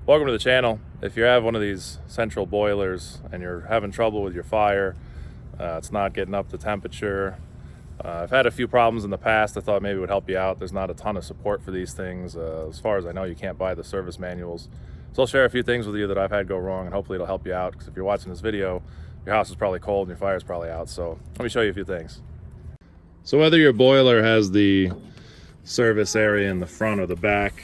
Welcome to the channel. If you have one of these central boilers and you're having trouble with your fire, it's not getting up to temperature. I've had a few problems in the past. I thought maybe it would help you out. There's not a ton of support for these things. As far as I know, you can't buy the service manuals. So I'll share a few things with you that I've had go wrong, and hopefully it'll help you out, because if you're watching this video, your house is probably cold and your fire's probably out. So let me show you a few things. So whether your boiler has the service area in the front or the back,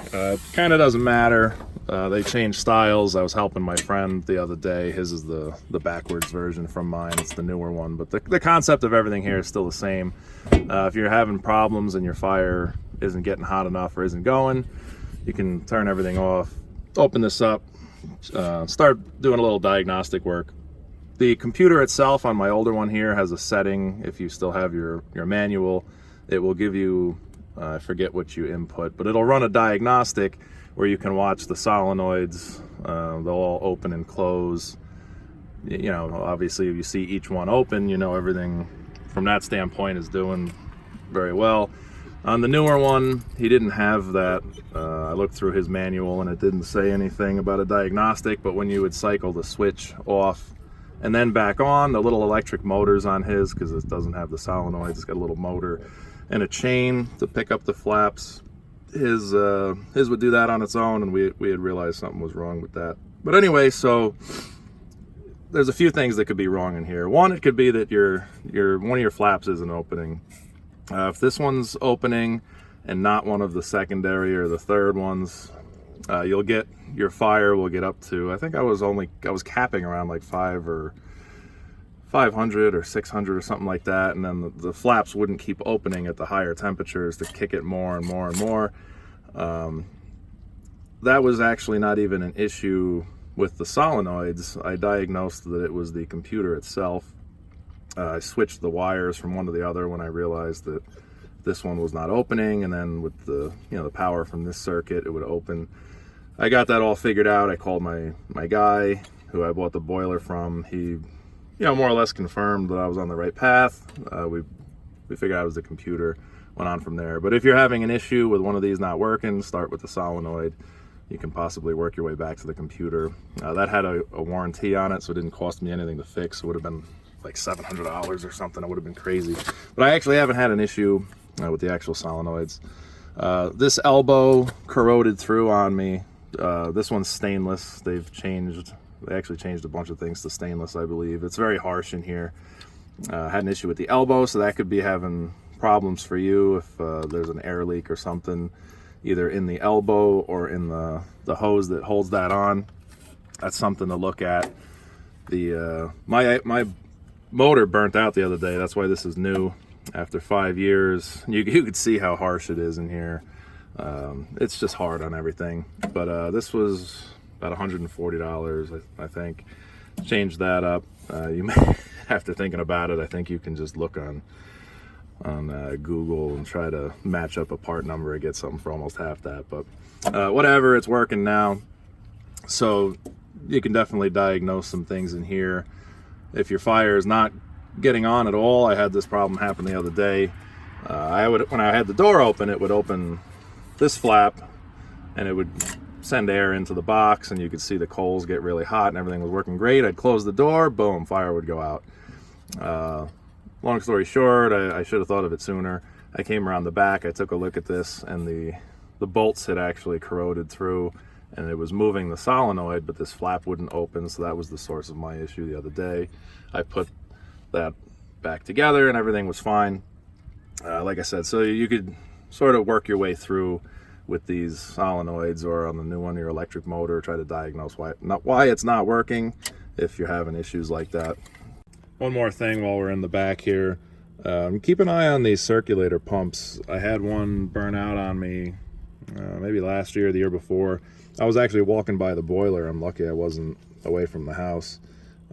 kind of doesn't matter. They changed styles. I was helping my friend the other day. His is the backwards version from mine. It's the newer one, but the concept of everything here is still the same. If you're having problems and your fire isn't getting hot enough or isn't going, you can turn everything off, open this up, start doing a little diagnostic work. The computer itself on my older one here has a setting. If you still have your manual, it will give you, I forget what you input, but it'll run a diagnostic where you can watch the solenoids. They'll all open and close. You know, obviously if you see each one open, you know everything from that standpoint is doing very well. On the newer one, he didn't have that. I looked through his manual and it didn't say anything about a diagnostic, but when you would cycle the switch off and then back on, the little electric motors on his, because it doesn't have the solenoids, it's got a little motor and a chain to pick up the flaps. His would do that on its own, and we had realized something was wrong with that. But anyway, so there's a few things that could be wrong in here. One, it could be that one of your flaps isn't opening. If this one's opening and not one of the secondary or the third ones, your fire will get up to, I think I was capping around like 500 or 600 or something like that, and then the flaps wouldn't keep opening at the higher temperatures to kick it more and more and more. That was actually not even an issue with the solenoids. I diagnosed that it was the computer itself. I switched the wires from one to the other when I realized that this one was not opening, and then with the power from this circuit, it would open. I got that all figured out. I called my guy who I bought the boiler from. He more or less confirmed that I was on the right path. We figured out it was the computer, went on from there. But if you're having an issue with one of these not working, start with the solenoid. You can possibly work your way back to the computer. That had a warranty on it, so it didn't cost me anything to fix. It would have been like $700 or something. It would have been crazy. But I actually haven't had an issue with the actual solenoids. This elbow corroded through on me. This one's stainless. They actually changed a bunch of things to stainless, I believe. It's very harsh in here. Had an issue with the elbow, so that could be having problems for you if there's an air leak or something, either in the elbow or in the hose that holds that on. That's something to look at. My motor burnt out the other day. That's why this is new after 5 years. You could see how harsh it is in here. It's just hard on everything. But this was about $140, I think. Changed that up. You may, after thinking about it, I think you can just look on Google and try to match up a part number and get something for almost half that. But whatever, it's working now. So you can definitely diagnose some things in here. If your fire is not getting on at all, I had this problem happen the other day. When I had the door open, it would open this flap and it would send air into the box, and you could see the coals get really hot and everything was working great. I'd close the door, boom, fire would go out. Long story short, I should have thought of it sooner. I came around the back, I took a look at this, and the bolts had actually corroded through, and it was moving the solenoid, but this flap wouldn't open, so that was the source of my issue the other day. I put that back together and everything was fine. Like I said, so you could sort of work your way through with these solenoids, or on the new one, your electric motor, try to diagnose why it's not working if you're having issues like that. One more thing while we're in the back here, keep an eye on these circulator pumps. I had one burn out on me maybe last year or the year before. I was actually walking by the boiler. I'm lucky I wasn't away from the house.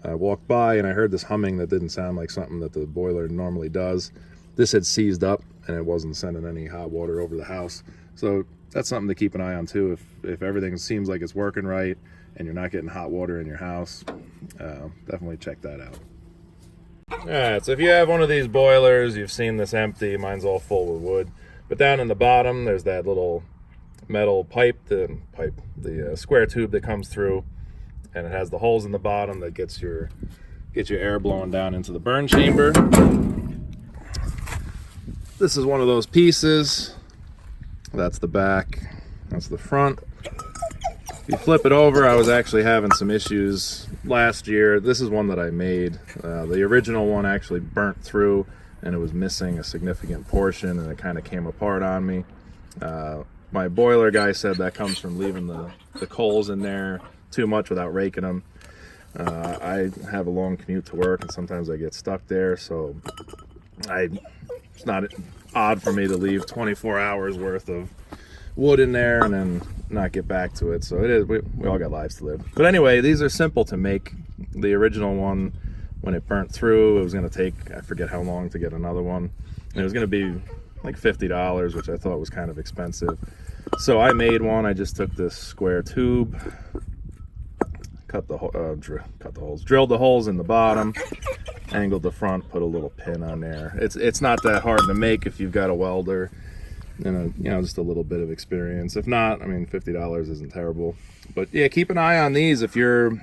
I walked by and I heard this humming that didn't sound like something that the boiler normally does. This had seized up and it wasn't sending any hot water over the house. So that's something to keep an eye on too. If everything seems like it's working right and you're not getting hot water in your house, definitely check that out. Alright, so if you have one of these boilers, you've seen this empty, mine's all full with wood. But down in the bottom, there's that little metal pipe, the square tube that comes through, and it has the holes in the bottom that gets your air blowing down into the burn chamber. This is one of those pieces. That's the back, that's the front. If you flip it over, I was actually having some issues last year. This is one that I made. The original one actually burnt through and it was missing a significant portion, and it kind of came apart on me. My boiler guy said that comes from leaving the coals in there too much without raking them. I have a long commute to work and sometimes I get stuck there, so it's not odd for me to leave 24 hours worth of wood in there and then not get back to it. So it is, we all got lives to live. But anyway, these are simple to make. The original one, when it burnt through, it was going to take, I forget how long to get another one. And it was going to be like $50, which I thought was kind of expensive. So I made one. I just took this square tube, cut the holes, drilled the holes in the bottom, angled the front, put a little pin on there. It's not that hard to make if you've got a welder and just a little bit of experience. If not, I mean, $50 isn't terrible. But yeah, keep an eye on these. If your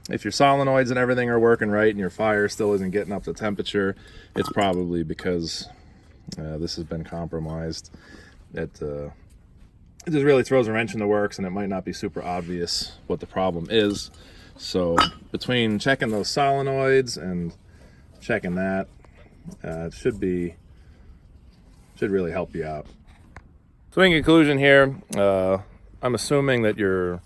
solenoids and everything are working right and your fire still isn't getting up to temperature, it's probably because this has been compromised. It just really throws a wrench in the works, and it might not be super obvious what the problem is. So between checking those solenoids and checking that, it should really help you out. So in conclusion here, I'm assuming that your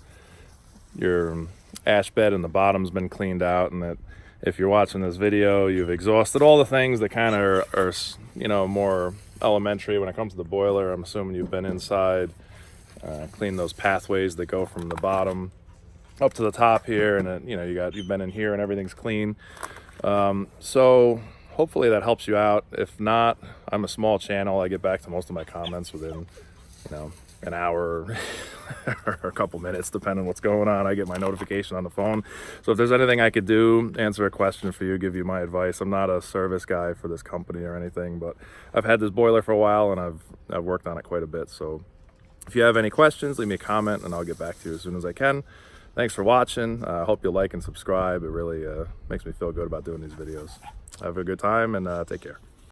ash bed in the bottom's been cleaned out, and that if you're watching this video, you've exhausted all the things that kind of are more elementary when it comes to the boiler. I'm assuming you've been inside, cleaned those pathways that go from the bottom up to the top here, and you've been in here and everything's clean. So hopefully that helps you out. If not, I'm a small channel. I get back to most of my comments within an hour or a couple minutes, depending on what's going on. I get my notification on the phone. So if there's anything I could do, answer a question for you, give you my advice. I'm not a service guy for this company or anything, but I've had this boiler for a while and I've worked on it quite a bit. So if you have any questions, leave me a comment and I'll get back to you as soon as I can. Thanks for watching. I hope you like and subscribe. It really makes me feel good about doing these videos. Have a good time and take care.